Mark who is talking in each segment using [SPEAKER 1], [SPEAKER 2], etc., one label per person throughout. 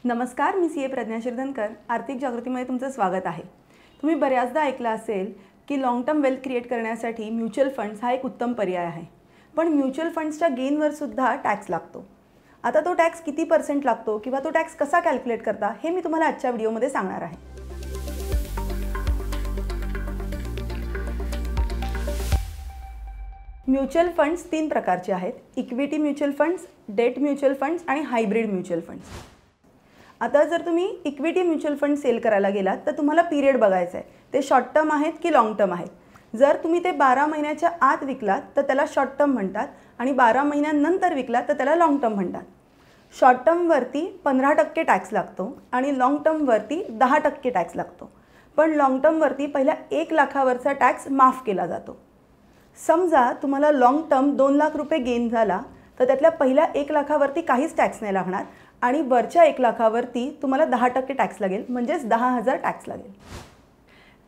[SPEAKER 1] नमस्कार, मी सीए प्रज्ञा शिरधनकर. आर्थिक जागृतीमध्ये तुमचं स्वागत आहे. तुम्ही बऱ्याचदा ऐकलं असेल की लॉंग टर्म वेल्थ क्रिएट करण्यासाठी म्युच्युअल फंड्स हा एक उत्तम पर्याय आहे. पण म्युच्युअल फंड्सच्या गेनवर सुद्धा टॅक्स लागतो. आता तो टॅक्स किती % लागतो किंवा तो टॅक्स कसा कॅल्क्युलेट करता हे मी तुम्हाला आजच्या व्हिडिओमध्ये सांगणार आहे. म्युच्युअल फंड्स 3 प्रकारचे आहेत. Equity mutual funds, date mutual funds आणि हायब्रिड म्युच्युअल फंड्स. आता जर तुम्ही इक्विटी म्युच्युअल फंड सेल करायला गेलात तर तुम्हाला पिरियड बघायचा आहे. ते शॉर्ट टर्म आहेत की लाँग टर्म आहेत. जर तुम्ही ते 12 महिन्याच्या आत विकलात तर त्याला शॉर्ट टर्म म्हणतात आणि 12 महिन्यांनंतर विकलात तर त्याला लाँग टर्म म्हणतात. शॉर्ट टर्मवरती 15% टॅक्स लागतो आणि लाँग टर्मवरती 10% टॅक्स लागतो. पण लाँग टर्मवरती पहिल्या 1 लाखावरचा टॅक्स माफ केला जातो. समजा तुम्हाला लाँग टर्म 2 लाख रुपये गेन झाला तर त्यातल्या पहिल्या 1 लाखावरती काहीच टॅक्स नाही लागणार आणि वरच्या 1 लाखावरती तुम्हाला 10% टॅक्स लागेल, म्हणजेच 10,000 टॅक्स लागेल.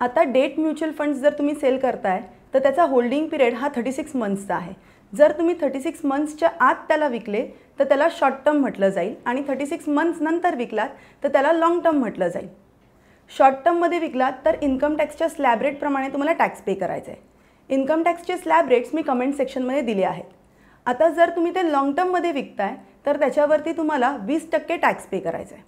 [SPEAKER 1] आता डेट म्युच्युअल फंड्स जर तुम्ही सेल करताय तर त्याचा होल्डिंग पिरियड हा 36 मंथ्सचा आहे. जर तुम्ही 36 मंथ्सच्या आत त्याला विकले तर त्याला शॉर्ट टर्म म्हटलं जाईल आणि 36 मंथ्स नंतर विकलात तर त्याला लाँग टर्म म्हटलं जाईल. शॉर्ट टर्ममध्ये विकलात तर इन्कम टॅक्सच्या स्लॅब रेटप्रमाणे तुम्हाला टॅक्स पे करायचा आहे. इन्कम टॅक्सचे स्लॅब रेट्स मी कमेंट सेक्शनमध्ये दिले आहेत. आता जर तुम्ही ते लाँग टर्ममध्ये विकताय तर त्याच्यावरती तुम्हाला 20% टॅक्स पे करायचा आहे.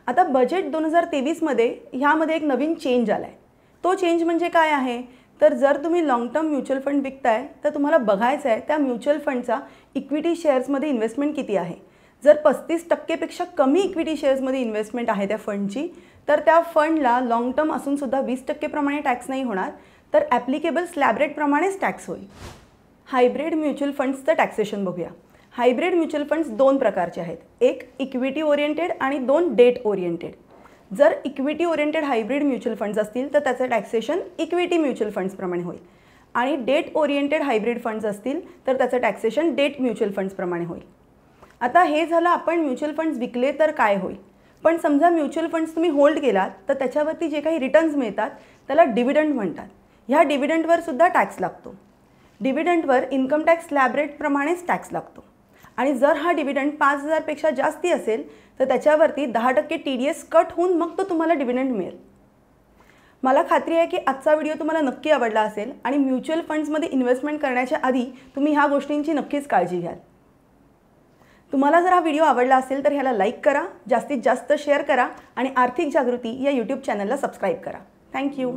[SPEAKER 1] आता बजेट 2023मध्ये ह्यामध्ये एक नवीन चेंज आला आहे. तो चेंज म्हणजे काय आहे तर जर तुम्ही लाँग टर्म म्युच्युअल फंड विकताय तर तुम्हाला बघायचं आहे त्या म्युच्युअल फंडचा इक्विटी शेअर्समध्ये इन्व्हेस्टमेंट किती आहे. जर 35% पेक्षा कमी इक्विटी शेअर्समध्ये इन्व्हेस्टमेंट आहे त्या फंडची तर त्या फंडला लाँग टर्म असूनसुद्धा 20% प्रमाणे टॅक्स नाही होणार, तर ॲप्लिकेबल स्लॅब रेटप्रमाणेच टॅक्स होईल. हायब्रिड म्युच्युअल फंड्सचं टॅक्सेशन बघूया. हायब्रिड म्युच्युअल फंड्स 2 प्रकारचे आहेत. एक इक्विटी ओरिएंटेड आणि 2 डेट ओरिएंटेड. जर equity oriented hybrid mutual funds असतील तर त्याचं टॅक्सेशन इक्विटी म्युच्युअल फंड्सप्रमाणे होईल आणि डेट ओरिएंटेड हायब्रिड फंड्स असतील तर त्याचं टॅक्सेशन डेट म्युच्युअल फंड्सप्रमाणे होईल. आता हे झालं आपण म्युच्युअल फंड्स विकले तर काय होईल. पण समजा म्युच्युअल फंड्स तुम्ही होल्ड केलात तर त्याच्यावरती जे काही रिटर्न्स मिळतात त्याला डिव्हिडंड म्हणतात. ह्या डिव्हिडंडवर सुद्धा टॅक्स लागतो. डिव्हिडंडवर इन्कम टॅक्स स्लॅब रेटप्रमाणेच टॅक्स लागतो आणि जर हा डिव्हिडंड 5,000 पेक्षा जास्ती असेल तर त्याच्यावरती 10% TDS कट होऊन मग तो तुम्हाला डिव्हिडंड मिळेल. मला खात्री आहे की आजचा व्हिडिओ तुम्हाला नक्की आवडला असेल आणि म्युच्युअल फंड्समध्ये इन्व्हेस्टमेंट करण्याच्या आधी तुम्ही ह्या गोष्टींची नक्कीच काळजी घ्याल. तुम्हाला जर हा व्हिडिओ आवडला असेल तर ह्याला लाईक करा, जास्तीत जास्त शेअर करा आणि आर्थिक जागृती या YouTube चॅनलला सबस्क्राईब करा. थँक्यू.